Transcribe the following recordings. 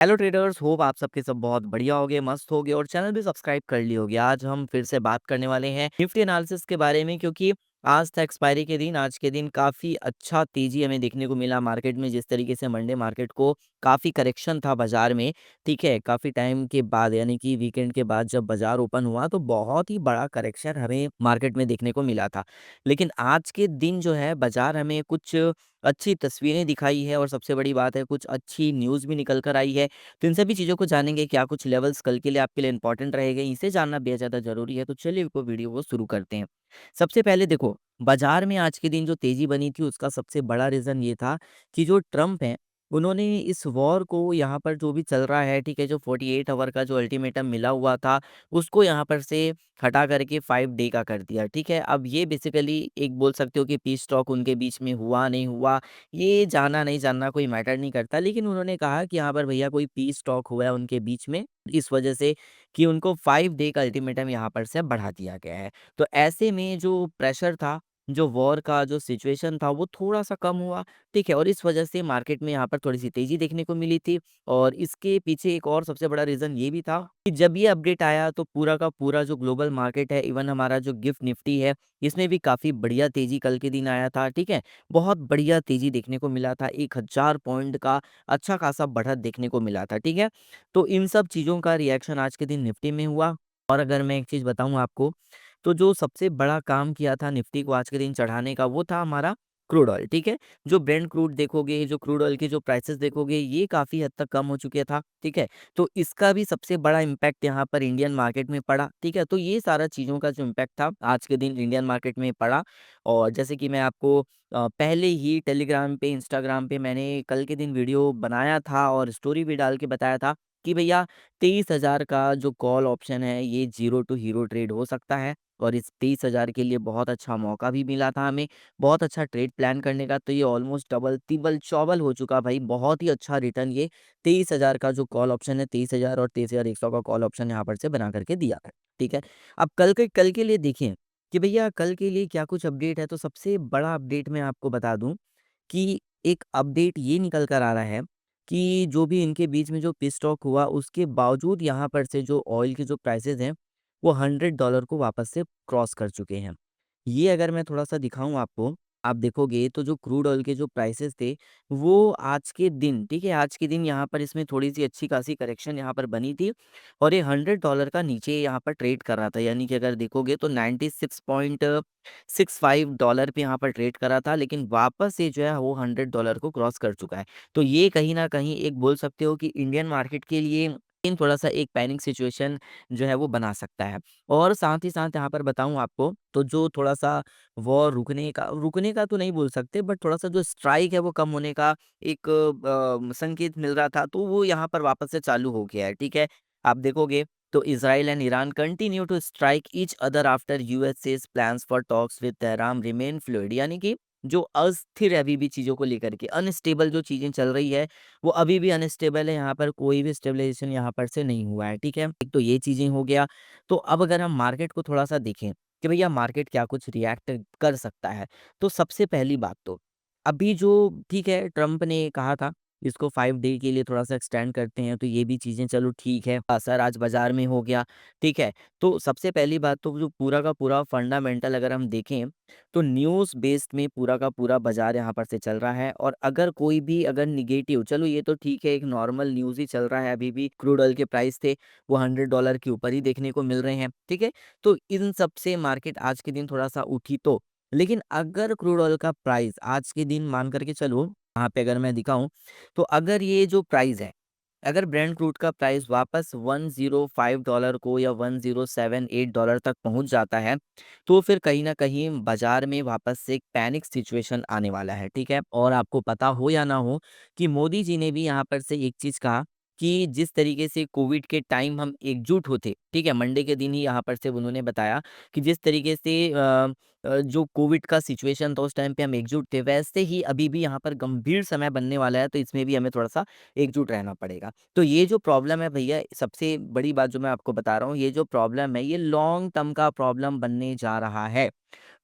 Hello traders, hope आप सबके सब बहुत बढ़िया होगे, मस्त होगे और चैनल भी सब्सक्राइब कर ली होगी। आज हम फिर से बात करने वाले हैं निफ्टी एनालिसिस के बारे में, क्योंकि आज था एक्सपायरी के दिन। आज के दिन काफ़ी अच्छा तेज़ी हमें देखने को मिला मार्केट में। जिस तरीके से मंडे मार्केट को काफ़ी करेक्शन था बाज़ार में, ठीक है, काफ़ी टाइम के बाद यानी कि वीकेंड के बाद जब बाज़ार ओपन हुआ तो बहुत ही बड़ा करेक्शन हमें मार्केट में देखने को मिला था। लेकिन आज के दिन जो है बाज़ार हमें कुछ अच्छी तस्वीरें दिखाई है और सबसे बड़ी बात है कुछ अच्छी न्यूज़ भी निकल कर आई है। तो इन सभी चीज़ों को जानेंगे, क्या कुछ लेवल्स कल के लिए आपके लिए इंपॉर्टेंट रहेंगे, इसे जानना बेहद ज़्यादा ज़रूरी है। तो चलिए को वीडियो को शुरू करते हैं। सबसे पहले देखो, बाज़ार में आज के दिन जो तेज़ी बनी थी उसका सबसे बड़ा रीज़न ये था कि जो ट्रम्प हैं, उन्होंने इस वॉर को यहाँ पर जो भी चल रहा है, ठीक है, जो 48 आवर का जो अल्टीमेटम मिला हुआ था, उसको यहाँ पर से हटा करके 5 डे का कर दिया, ठीक है। अब ये बेसिकली एक बोल सकते हो कि पीस टॉक उनके बीच में हुआ, नहीं हुआ, ये जानना नहीं जानना कोई मैटर नहीं करता। लेकिन उन्होंने कहा कि यहाँ पर भैया कोई पीस टॉक हुआ है उनके बीच में, इस वजह से कि उनको 5 डे का अल्टीमेटम यहाँ पर से बढ़ा दिया गया है। तो ऐसे में जो प्रेशर था, जो वॉर का जो सिचुएशन था वो थोड़ा-सा कम हुआ, ठीक है? और इस वजह से मार्केट में यहाँ पर थोड़ी-सी तेज़ी देखने को मिली थी। और इसके पीछे एक और सबसे बड़ा रीज़न ये भी था कि जब ये अपडेट आया तो पूरा का पूरा जो ग्लोबल मार्केट है, इवन हमारा जो गिफ्ट निफ्टी है, इसमें भी काफ़ी बढ़िया तेज़ी कल के दिन आया था, ठीक है? बहुत बढ़िया तेज़ी देखने को मिला था, 1000 पॉइंट का अच्छा खासा बढ़त देखने को मिला था, ठीक है? तो इन सब चीज़ों का रिएक्शन आज के दिन निफ्टी में हुआ। और अगर मैं एक चीज़ बताऊँ आपको, तो जो सबसे बड़ा काम किया था निफ्टी को आज के दिन चढ़ाने का, वो था हमारा क्रूड ऑयल, ठीक है? जो ब्रेंट क्रूड देखोगे, जो क्रूड ऑयल के जो प्राइसेज़ देखोगे, ये काफ़ी हद तक कम हो चुके था, ठीक है? तो इसका भी सबसे बड़ा इम्पैक्ट यहाँ पर इंडियन मार्केट में पड़ा, ठीक है? तो ये सारा चीज़ों का जो इम्पैक्ट था, आज के दिन इंडियन मार्केट में पड़ा। और जैसे कि मैं आपको पहले ही टेलीग्राम पे, इंस्टाग्राम पे मैंने कल के दिन वीडियो बनाया था और स्टोरी भी डाल के बताया था कि भैया 23,000 का जो कॉल ऑप्शन है, ये ज़ीरो टू हीरो ट्रेड हो सकता है। और इस 23,000 के लिए बहुत अच्छा मौका भी मिला था हमें, बहुत अच्छा ट्रेड प्लान करने का। तो ये ऑलमोस्ट डबल, तिबल, चौबल हो चुका भाई, बहुत ही अच्छा रिटर्न ये 23,000 का जो कॉल ऑप्शन है, 23,000 और 23,100 का कॉल ऑप्शन यहाँ पर से बना करके दिया है, ठीक है। अब कल के लिए देखें कि भैया कल के लिए क्या कुछ अपडेट है। तो सबसे बड़ा अपडेट मैं आपको बता दूं कि एक अपडेट ये निकल कर आ रहा है कि जो भी इनके बीच में जो पीस टॉक हुआ, उसके बावजूद यहाँ पर से जो ऑयल के जो प्राइसेस हैं, वो $100 को वापस से क्रॉस कर चुके हैं। ये अगर मैं थोड़ा-सा दिखाऊँ आपको, आप देखोगे तो जो क्रूड ऑयल के जो प्राइसेज़ थे, वो आज के दिन, ठीक है, आज के दिन यहाँ पर इसमें थोड़ी-सी अच्छी खासी करेक्शन यहाँ पर बनी थी और ये $100 का नीचे यहाँ पर ट्रेड कर रहा था। यानी कि अगर देखोगे तो 96.65 डॉलर पे यहाँ पर ट्रेड कर रहा था, लेकिन वापस से जो है वो $100 को क्रॉस कर चुका है। तो ये कहीं न कहीं एक बोल सकते हो कि इंडियन मार्केट के लिए इन थोड़ा-सा एक पैनिक सिचुएशन जो है वो बना सकता है। और साथ ही साथ यहाँ पर बताऊँ आपको, तो जो थोड़ा-सा वॉर रुकने का तो नहीं बोल सकते, बट थोड़ा-सा जो स्ट्राइक है वो कम होने का एक संकेत मिल रहा था, तो वो यहाँ पर वापस से चालू हो गया है, ठीक है? आप देखोगे तो Israel and Iran continue to strike each other after US's plans for talks with Tehran remain fluid. यानी कि जो अस्थिर है अभी भी चीज़ों को लेकर के, अनस्टेबल जो चीज़ें चल रही है, वो अभी भी अनस्टेबल है, यहाँ पर कोई भी स्टेबलाइज़ेशन यहाँ पर से नहीं हुआ है, ठीक है? एक तो ये चीज़ें हो गया। तो अब अगर हम मार्केट को थोड़ा-सा देखें कि भैया मार्केट क्या कुछ रिएक्ट कर सकता है, तो सबसे पहली बात तो अभी जो, ठीक है, ट्रम्प ने कहा था इसको 5 डे के लिए थोड़ा-सा एक्सटेंड करते हैं, तो ये भी चीज़ें चलो ठीक है, असर आज बाज़ार में हो गया, ठीक है। तो सबसे पहली बात तो जो पूरा का पूरा फंडामेंटल अगर हम देखें, तो न्यूज़ बेस्ड में पूरा का पूरा बाज़ार यहाँ पर से चल रहा है। और अगर कोई भी अगर नेगेटिव, चलो ये तो ठीक है, एक नॉर्मल न्यूज़ ही चल रहा है, अभी भी क्रूड ऑयल के प्राइस थे, वो $100 के ऊपर ही देखने को मिल रहे हैं, ठीक है। तो इन सब से मार्केट आज के दिन थोड़ा-सा उठी तो। लेकिन अगर क्रूड ऑयल का प्राइस आज के दिन मान कर के चलो, यहाँ पे अगर मैं दिखाऊँ, तो अगर ये जो प्राइस है, अगर ब्रेंट क्रूड का प्राइस वापस $105 को या $1078 तक पहुँच जाता है, तो फिर कहीं न कहीं बाज़ार में वापस से एक पैनिक सिचुएशन आने वाला है, ठीक है? और आपको पता हो या ना हो कि मोदी जी ने भी यहाँ पर से एक चीज़ कहा कि जिस तरीके से कोविड के टाइम हम एकजुट होते, ठीक है? मंडे के दिन ही यहाँ पर से उन्होंने बताया कि जिस तरीके से जो कोविड का सिचुएशन था उस टाइम पे हम एकजुट थे, वैसे ही अभी भी यहाँ पर गंभीर समय बनने वाला है, तो इसमें भी हमें थोड़ा-सा एकजुट रहना पड़ेगा। तो ये जो प्रॉब्लम है भैया, सबसे बड़ी बात जो मैं आपको बता रहा हूँ, ये जो प्रॉब्लम है ये लॉन्ग टर्म का प्रॉब्लम बनने जा रहा है।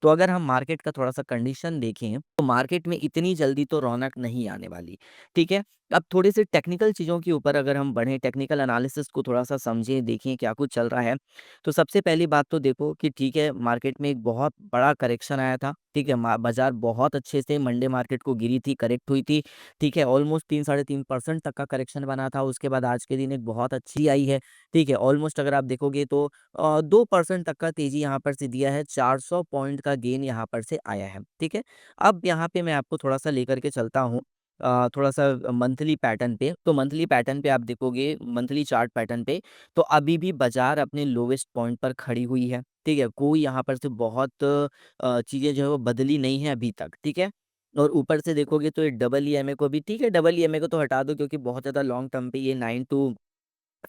तो अगर हम मार्केट का थोड़ा-सा कंडीशन देखें, तो मार्केट में इतनी जल्दी तो रौनक नहीं आने वाली, ठीक है? अब थोड़े-से टेक्निकल चीज़ों के ऊपर अगर हम बढ़ें, टेक्निकल एनालिसिस को थोड़ा-सा समझें, देखें क्या कुछ चल रहा है। तो सबसे पहली बात तो देखो कि ठीक है, मार्केट में एक बहुत बड़ा करेक्शन आया था, ठीक है? बाज़ार बहुत अच्छे से मंडे मार्केट को गिरी थी, करेक्ट हुई थी, ठीक है? ऑलमोस्ट 3 साढ़े 3% तक का करेक्शन बना था, उसके बाद आज के दिन एक बहुत अच्छी आई है, ठीक है? ऑलमोस्ट अगर आप देखोगे तो 2% तक का तेज़ी यहाँ पर से दिया है, 400 पॉइंट का गेन यहाँ पर से आया है, ठीक है? अब यहाँ पे मैं आपको थोड़ा-सा लेकर के चलता हूँ थोड़ा-सा मंथली पैटर्न पे। तो मंथली पैटर्न पे आप देखोगे, मंथली चार्ट पैटर्न पे, तो अभी भी बाज़ार अपने लोवेस्ट पॉइंट पर खड़ी हुई है, ठीक है? कोई यहाँ पर से बहुत चीज़ें जो है वो बदली नहीं है अभी तक, ठीक है? और ऊपर से देखोगे तो ये डबल ईएमए को भी ठीक है, डबल ईएमए को तो हटा दो क्योंकि बहुत ज़्यादा लॉन्ग टर्म पे ये 9 टू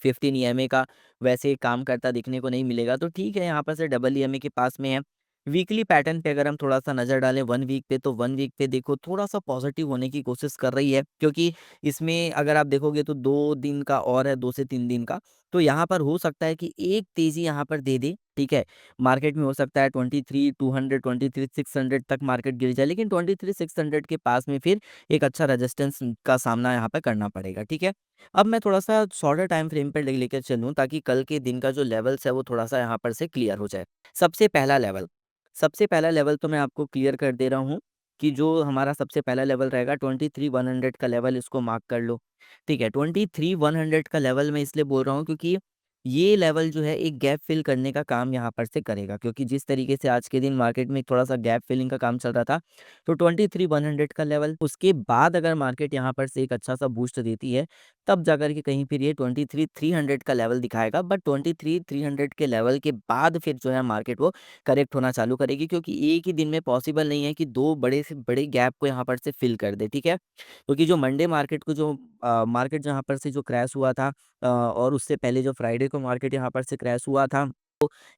15 ईएमए का वैसे काम करता दिखने को नहीं मिलेगा, तो ठीक है, यहाँ पर से डबल ईएमए के पास में है। वीकली पैटर्न पे अगर हम थोड़ा-सा नज़र डालें 1 वीक पे, तो 1 वीक पे देखो थोड़ा-सा पॉज़िटिव होने की कोशिश कर रही है, क्योंकि इसमें अगर आप देखोगे तो 2 दिन का और है, 2 से 3 दिन का, तो यहाँ पर हो सकता है कि एक तेज़ी यहाँ पर दे दे, ठीक है? मार्केट में हो सकता है 23,200 23,600 तक मार्केट गिर जाए, लेकिन 23,600 के पास में फिर एक अच्छा रेजिस्टेंस का सामना यहाँ पे करना पड़ेगा, ठीक है? अब मैं थोड़ा-सा शॉर्टर टाइम फ्रेम पे ले लेके चलूँ ताकि कल के दिन का जो लेवल्स है वो थोड़ा-सा यहाँ पर से क्लियर हो जाए। सबसे पहला लेवल सबसे पहला लेवल तो मैं आपको क्लियर कर दे रहा हूँ कि जो हमारा सबसे पहला लेवल रहेगा 23,100 का लेवल, इसको मार्क कर लो। ठीक है, 23,100 का लेवल मैं इसलिए बोल रहा हूँ क्योंकि ये लेवल जो है एक गैप फिल करने का काम यहाँ पर से करेगा, क्योंकि जिस तरीके से आज के दिन मार्केट में थोड़ा-सा गैप फिलिंग का काम चल रहा था, तो 23,100 का लेवल, उसके बाद अगर मार्केट यहाँ पर से एक अच्छा-सा बूस्ट देती है, तब जाकर के कहीं फिर ये 23,300 का लेवल दिखाएगा। बट 23,300 के लेवल के बाद फिर जो है मार्केट वो करेक्ट होना चालू करेगी, क्योंकि एक ही दिन में पॉसिबल नहीं है कि 2 बड़े से बड़े गैप को यहाँ पर से फिल कर दे, ठीक है? क्योंकि जो मंडे मार्केट को जो मार्केट जहाँ पर से जो क्रैश हुआ था, और उससे पहले जो फ्राइडे को मार्केट यहाँ पर से क्रैश हुआ था,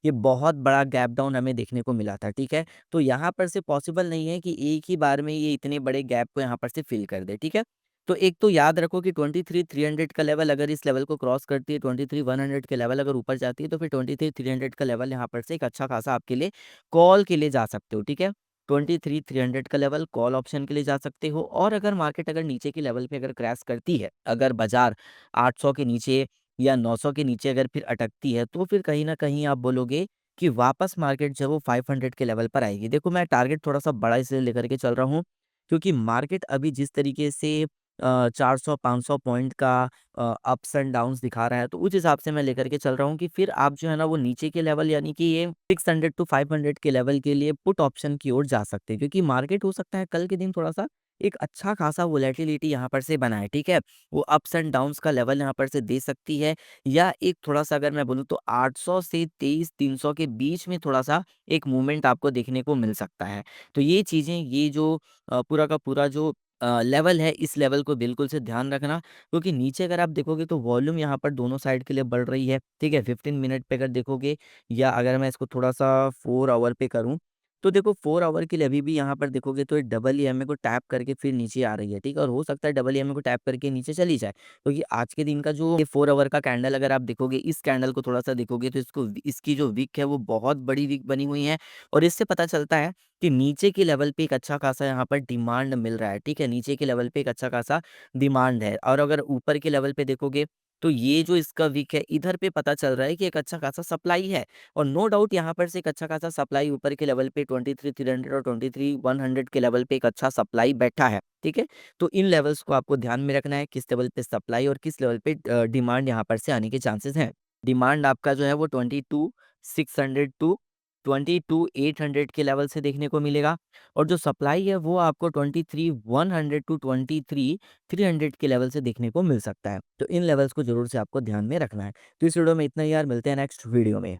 ये बहुत बड़ा गैप डाउन हमें देखने को मिला था, ठीक है? तो यहाँ पर से पॉसिबल नहीं है कि एक ही बार में ये इतने बड़े गैप को यहाँ पर से फिल कर दे, ठीक है? तो एक तो याद रखो कि 23,300 का लेवल अगर इस लेवल को क्रॉस करती है, 23,100 के लेवल अगर ऊपर जाती है, तो फिर 23,300 का लेवल यहाँ पर से एक अच्छा खासा आपके लिए कॉल के लिए जा सकते हो, ठीक है? 23,300 का लेवल कॉल ऑप्शन के लिए जा सकते हो, और अगर मार्केट अगर नीचे के लेवल पे अगर क्रैश करती है, अगर बाज़ार 800 के नीचे या 900 के नीचे अगर फिर अटकती है, तो फिर कहीं न कहीं आप बोलोगे कि वापस मार्केट जो है वो 500 के लेवल पर आएगी। देखो, मैं टारगेट थोड़ा-सा बड़ा इसलिए लेकर के चल रहा हूँ, क्योंकि मार्केट अभी जिस तरीके से 400-500 पॉइंट का अप्स एंड डाउन्स दिखा रहा है, तो उस हिसाब से मैं लेकर के चल रहा हूँ कि फिर आप जो है ना वो नीचे के लेवल, यानी कि ये 600 टू 500 के लेवल के लिए पुट ऑप्शन की ओर जा सकते हैं, क्योंकि मार्केट हो सकता है कल के दिन थोड़ा-सा एक अच्छा खासा वोलेटिलिटी यहाँ पर से बनाए, ठीक है? वो अप्स एंड डाउन्स का लेवल यहाँ पर से दे सकती है, या एक थोड़ा-सा अगर मैं बोलूँ तो 800 से 23,300 के बीच में थोड़ा-सा एक मूवमेंट आपको देखने को मिल सकता है। तो ये चीज़ें, ये जो पूरा का पूरा जो लेवल है, इस लेवल को बिल्कुल से ध्यान रखना, क्योंकि नीचे अगर आप देखोगे तो वॉल्यूम यहाँ पर दोनों साइड के लिए बढ़ रही है, ठीक है? 15 मिनट पे अगर देखोगे, या अगर मैं इसको थोड़ा-सा 4 आवर पे करूँ, तो देखो 4 आवर के लिए अभी भी यहाँ पर देखोगे तो ये डबल ईएमए को टैप करके फिर नीचे आ रही है, ठीक है? और हो सकता है डबल ईएमए को टैप करके नीचे चली जाए, क्योंकि आज के दिन का जो ये 4 आवर का कैंडल अगर आप देखोगे, इस कैंडल को थोड़ा-सा देखोगे, तो इसकी जो विक है वो बहुत बड़ी विक बनी हुई है, और इससे पता चलता है कि नीचे के लेवल पे एक अच्छा खासा यहाँ पर डिमांड मिल रहा है, ठीक है? नीचे के लेवल पे एक अच्छा खासा डिमांड है, और अगर ऊपर के लेवल पे देखोगे, तो ये जो इसका विक है, इधर पे पता चल रहा है कि एक अच्छा खासा सप्लाई है, और नो डाउट यहाँ पर से एक अच्छा खासा सप्लाई ऊपर के लेवल पे 23,300 और 23,100 के लेवल पे एक अच्छा सप्लाई बैठा है, ठीक है? तो इन लेवल्स को आपको ध्यान में रखना है, किस लेवल पे सप्लाई और किस लेवल पे डिमांड यहाँ पर से आने के चांसेस हैं। डिमांड आपका जो है वो 22,600 टू 22,800 के लेवल से देखने को मिलेगा, और जो सप्लाई है वो आपको 23,100 टू 23,300 के लेवल से देखने को मिल सकता है। तो इन लेवल्स को ज़रूर से आपको ध्यान में रखना है। तो इस वीडियो में इतना ही यार, मिलते हैं नेक्स्ट वीडियो में।